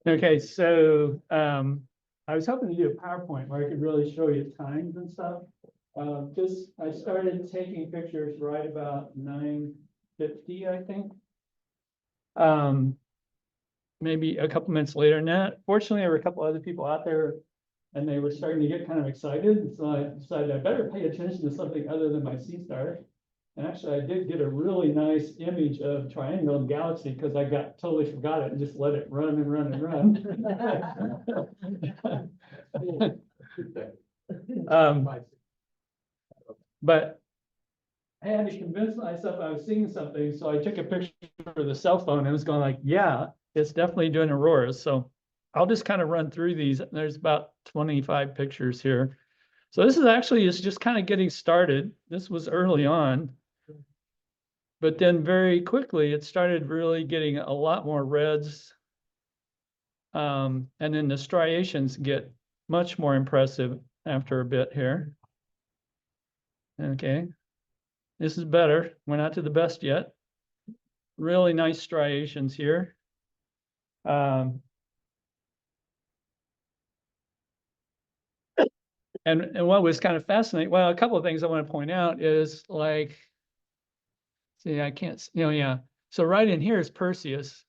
Okay, so I was hoping to do a PowerPoint where I could really show you times and stuff. I started taking pictures right about 9:50, I think. Maybe a couple minutes later than that. Fortunately, there were a couple other people out there and they were starting to get kind of excited. So I decided I better pay attention to something other than my sea star. And actually, I did get a really nice image of Triangle and Galaxy because I totally forgot it and just let it run and run and run. But I had to convince myself I was seeing something, so I took a picture of the cell phone and it was going like, yeah, it's definitely doing auroras. So I'll just kind of run through these. There's about 25 pictures here. So this is actually just kind of getting started. This was early on. But then very quickly, it started really getting a lot more reds. And then the striations get much more impressive after a bit here. Okay, this is better. We're not to the best yet. Really nice striations here. And what was kind of fascinating, well, a couple of things I want to point out is like, see, I can't, yeah. So right in here is Perseus.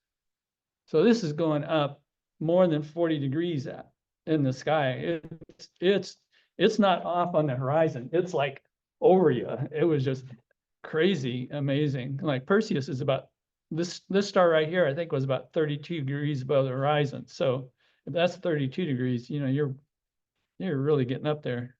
So this is going up more than 40 degrees in the sky. It's not off on the horizon. It's like over you. It was just crazy, amazing. Like Perseus is about this star right here, I think was about 32 degrees above the horizon. So if that's 32 degrees, you're really getting up there.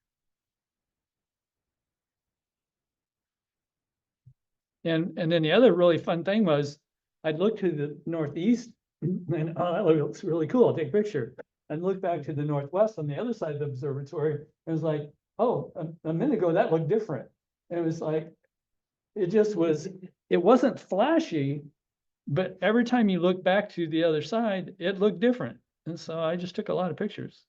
And then the other really fun thing was I'd look to the northeast and oh, that looks really cool. I'll take a picture. And look back to the northwest on the other side of the observatory. It was like, oh, a minute ago that looked different. And it was like, it wasn't flashy, but every time you look back to the other side, it looked different. And so I just took a lot of pictures.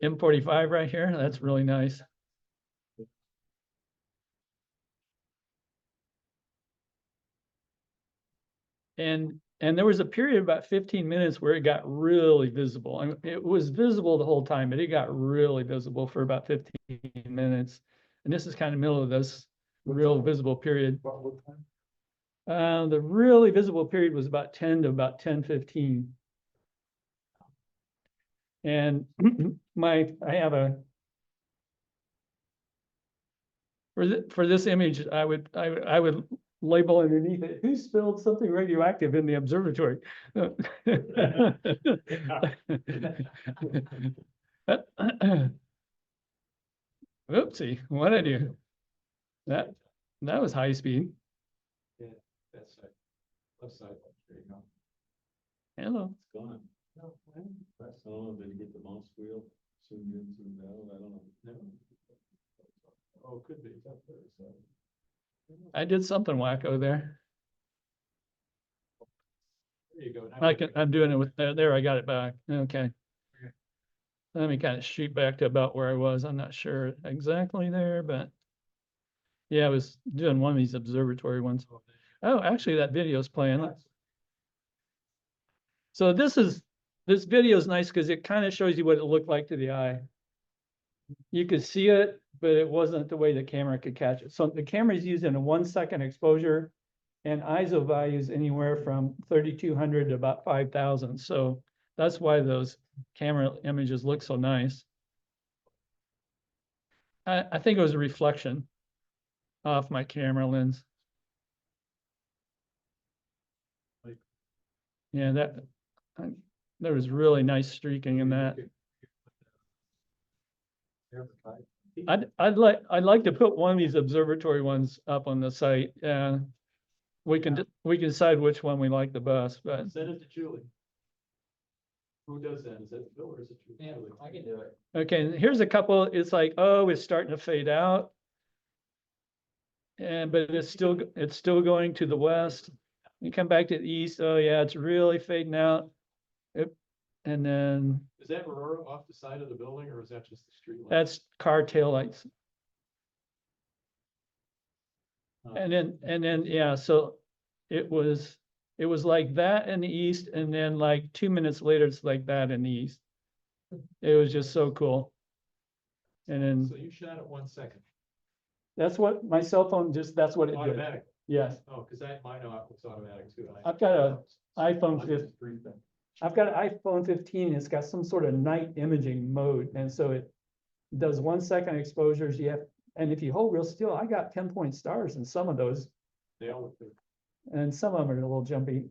M45 right here. That's really nice. And there was a period of about 15 minutes where it got really visible. I mean, it was visible the whole time, but it got really visible for about 15 minutes. And this is kind of middle of this real visible period. The really visible period was about 10 to about 10:15. And I have for this image, I would label underneath it, who spilled something radioactive in the observatory? Oopsie, what did I do? That was high speed. Yeah, that's right. Left side. There you go. Hello. It's gone. No, I don't know, did you get the mouse wheel zoomed in, zoomed out? I don't know. No. Oh, it could be. It's up there, so. I did something wacko there. There you go. I'm doing it with there. I got it back. Okay. Let me kind of shoot back to about where I was. I'm not sure exactly there, but yeah, I was doing one of these observatory ones. Oh, actually, that video is playing. So this video is nice because it kind of shows you what it looked like to the eye. You could see it, but it wasn't the way the camera could catch it. So the camera is using a 1 second exposure and ISO values anywhere from 3,200 to about 5,000. So that's why those camera images look so nice. I think it was a reflection off my camera lens. Yeah, there was really nice streaking in that. I'd like to put one of these observatory ones up on the site. We can decide which one we like the best. But send it to Julie. Who does that? Is that Phil or is it Julie? Yeah, I can do it. Okay, here's a couple. It's like, oh, it's starting to fade out, but it's still going to the west. You come back to the east. Oh yeah, it's really fading out. And then is that Aurora off the side of the building, or is that just the street light? That's car taillights. And then, yeah, so it was like that in the east, and then like 2 minutes later, it's like that in the east. It was just so cool. And then So you shot it 1 second, that's what my cell phone that's what it did. automatic. Yes, Oh, because mine was automatic too. I've got a iPhone 15. I've got an iPhone 15. It's got some sort of night imaging mode, and so it does 1 second exposures. And if you hold real still, I got 10-point stars in some of those, They all look good. and some of them are a little jumpy.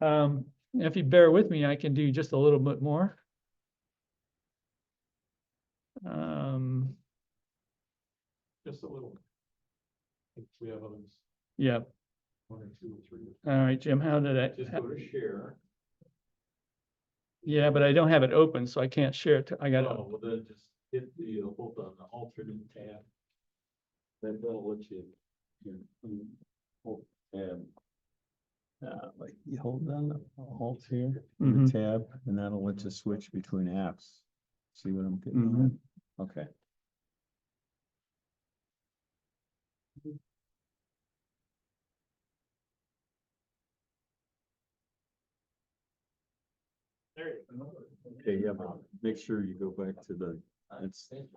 If you bear with me, I can do just a little bit more. Just a little. I think we have others, Yeah. 1 or 2 or 3. All right, Jim, how did I? Just go to share. Yeah, but I don't have it open, so I can't share it. I got Oh, well, then just hit the, hold on the alternate tab. That'll let you. Hold tab. Like you hold down the alt here, Mhm. the tab, and that'll let you switch between apps. See what I'm getting Mhm. at? Okay. There you go. Okay, yeah, but make sure you go back to the, it's, I'm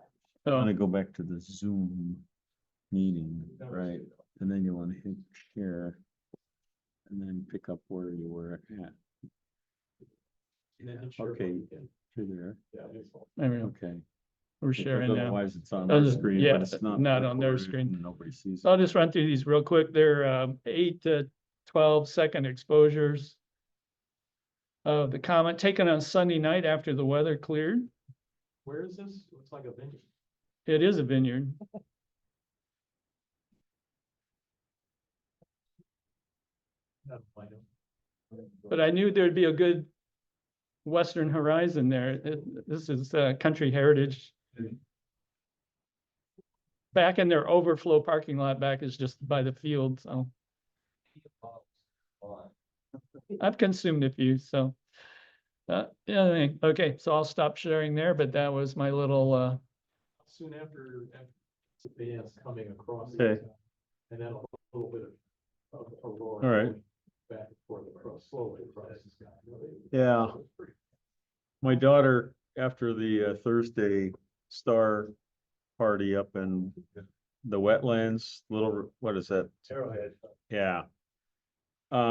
Oh, gonna go back to the Zoom meeting, right? And then you wanna hit share. And then pick up where you were at. And then hit share Okay, button again. you're there. Yeah, that's all. there we go. Okay. We're Because sharing now. otherwise it's on Oh, our this- screen, yeah, but it's not. not on their recorded screen. and Nobody sees So I'll it. just run through these real quick. They're 8 to 12-second exposures of the comet taken on Sunday night after the weather cleared. Where is this? Looks like a vineyard. It is a vineyard. Not a vineyard. But I knew there'd be a good western horizon there. This is country heritage. Back in their overflow parking lot back is just by the field, so I've consumed a few, so. Yeah, okay, so I'll stop sharing there, but that was my little, Soon after the band's coming across. Okay. And then a little bit of Aurora. All right. going Back and forth across, slowly across the sky. Yeah. My daughter, after the Thursday star party up in the wetlands, what is that? Arrowhead. Yeah.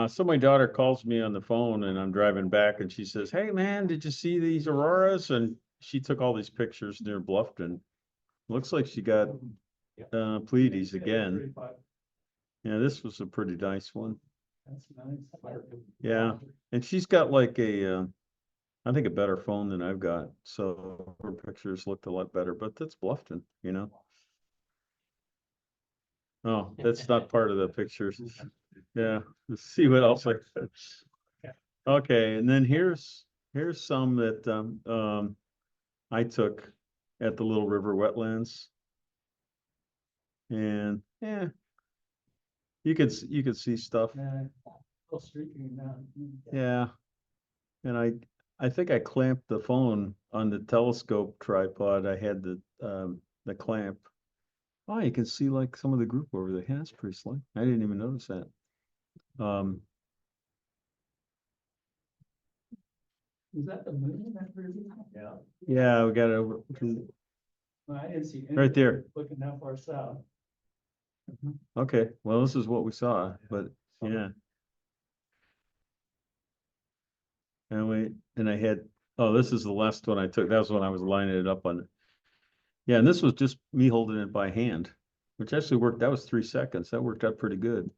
So my daughter calls me on the phone and I'm driving back and she says, "Hey man, did you see these auroras?" And she took all these pictures near Bluffton. Looks like she got Pleiades again. Yeah, this was a pretty nice one. that's nice. Yeah. And she's got like I think a better phone than I've got. So her pictures looked a lot better, but that's Bluffton, you know? Oh, that's not part of the pictures. Yeah, let's see what else I. Okay, and then here's some that I took at the Little River wetlands. And yeah, you could see stuff. Still streaking now. Yeah. And I think I clamped the phone on the telescope tripod. I had the clamp. Oh, you can see like some of the group over there. Yeah, that's pretty slick. I didn't even notice that. Is that the moon? Yeah. Yeah, we got it over I didn't see. right there. Looking that far south. Okay, well, this is what we saw, but yeah. And I had, oh, this is the last one I took. That was when I was lining it up on. Yeah, and this was just me holding it by hand, which actually worked. That was 3 seconds. That worked out pretty good.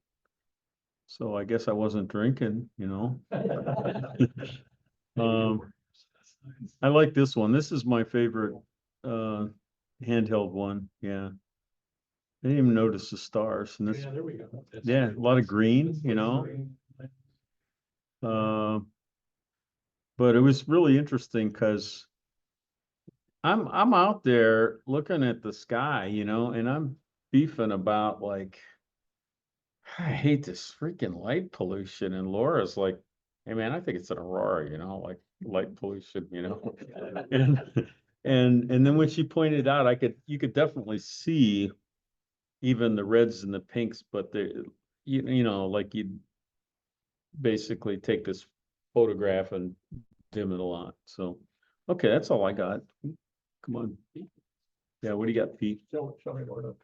So I guess I wasn't drinking, you know. I like this one. This is my favorite handheld one. Yeah. I didn't even notice the stars and this, Yeah, there we go. That's yeah, great. a lot of green, That's you know. green. But it was really interesting because I'm out there looking at the sky, you know, and I'm beefing about like, I hate this freaking light pollution. And Laura's like, "Hey man, I think it's an aurora, you know, like light pollution, you know." And then when she pointed out, you could definitely see even the reds and the pinks, but they, you know, like you basically take this photograph and dim it a lot. So, okay, that's all I got. Come on. Yeah, what do you got, Pete? Show me more of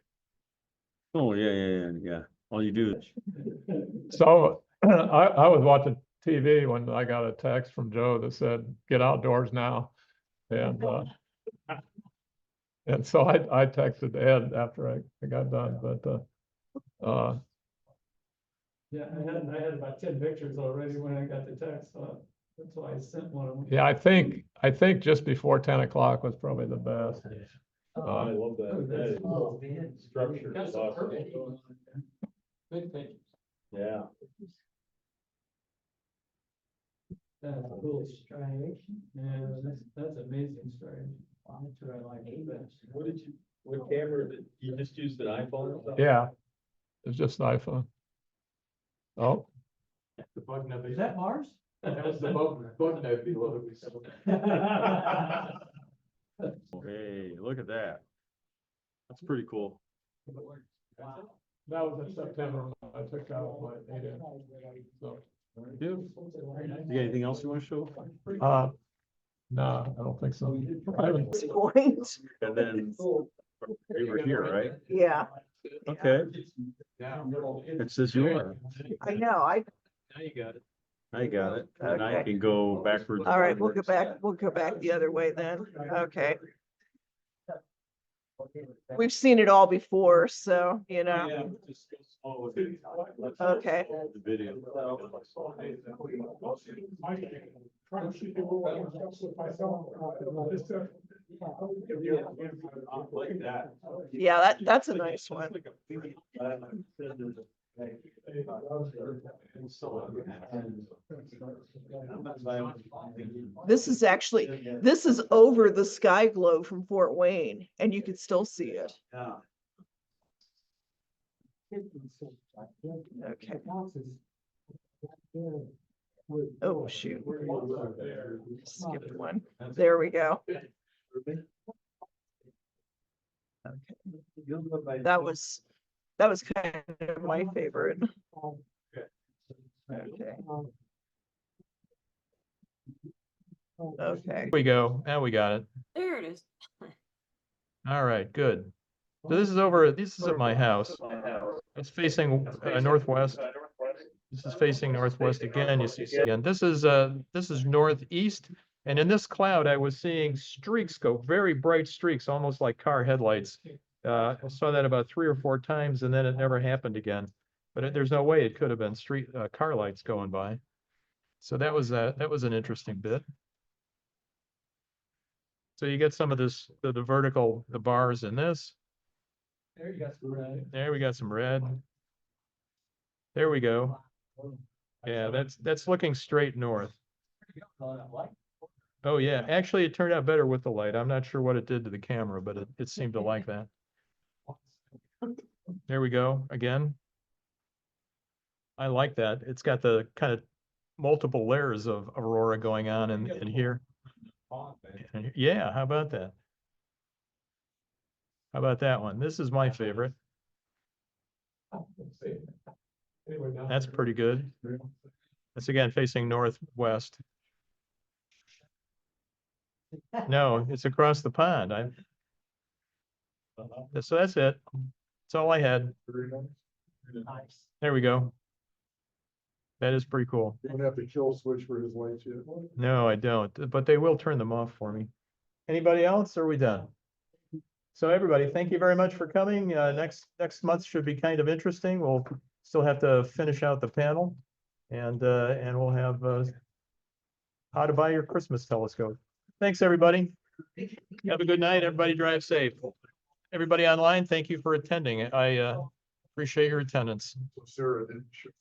Oh, yeah. All you do is, So I was watching TV when I got a text from Joe that said, get outdoors now. And so I texted Ed after I got done, but Yeah, I had about 10 pictures already when I got the text, so that's why I sent one of them. yeah, I think just before 10 o'clock was probably the best. I love that. That is structured. Got is some awesome. purple going on there. Big pictures. Yeah. That's a cool striation. Yeah, that's amazing striation. That's what I like the best. What camera did you just used an iPhone? or something? Yeah, it's just an iPhone. Oh, The bug nebula. Is that Mars? That was the bug nebula that we saw. hey, look at that. That's pretty cool. that was in September when I took out my 8-inch. So, You got anything else you want to show? no, I don't think so. I haven't- Point. And then you were here, right? Yeah, Okay, it says you are. I know. Now you got it. I got it. And I Okay. can go backwards. All right, we'll go back the other way then. Okay. We've seen it all before, so, you know. Yeah, just go slow with it. Okay. The video. Like that. Yeah, that's a nice one. This is over the sky globe from Fort Wayne, and you can still see it. Yeah. Okay. Oh, shoot. Skipped one. There we go. That was kind of my favorite. Okay. Okay. Here we go. Now we got it. There it is. All right, good. So this is at my house. It's facing northwest. This is facing northwest again. You see again. This is northeast. And in this cloud, I was seeing streaks go, very bright streaks, almost like car headlights. I saw that about 3 or 4 times, and then it never happened again. But there's no way it could have been car lights going by. So that was an interesting bit. So you get some of this, the vertical, the bars in this. There you got some red. There we got some red. There we go. Yeah, that's looking straight north. Oh yeah, actually it turned out better with the light. I'm not sure what it did to the camera, but it seemed to like that. There we go again. I like that. It's got the kind of multiple layers of aurora going on in here. And yeah, how about that? How about that one? This is my favorite. That's pretty good. That's again facing northwest. No, it's across the pond. So that's it. That's all I had. There we go. That is pretty cool. You don't have to kill switch for his lights yet. No, I don't, but they will turn them off for me. Anybody else? Or are we done? So everybody, thank you very much for coming. Next month should be kind of interesting. We'll still have to finish out the panel, and we'll have how to buy your Christmas telescope. Thanks, everybody. Have a good night. Everybody drive safe. Everybody online, thank you for attending. I appreciate your attendance. So Sarah didn't.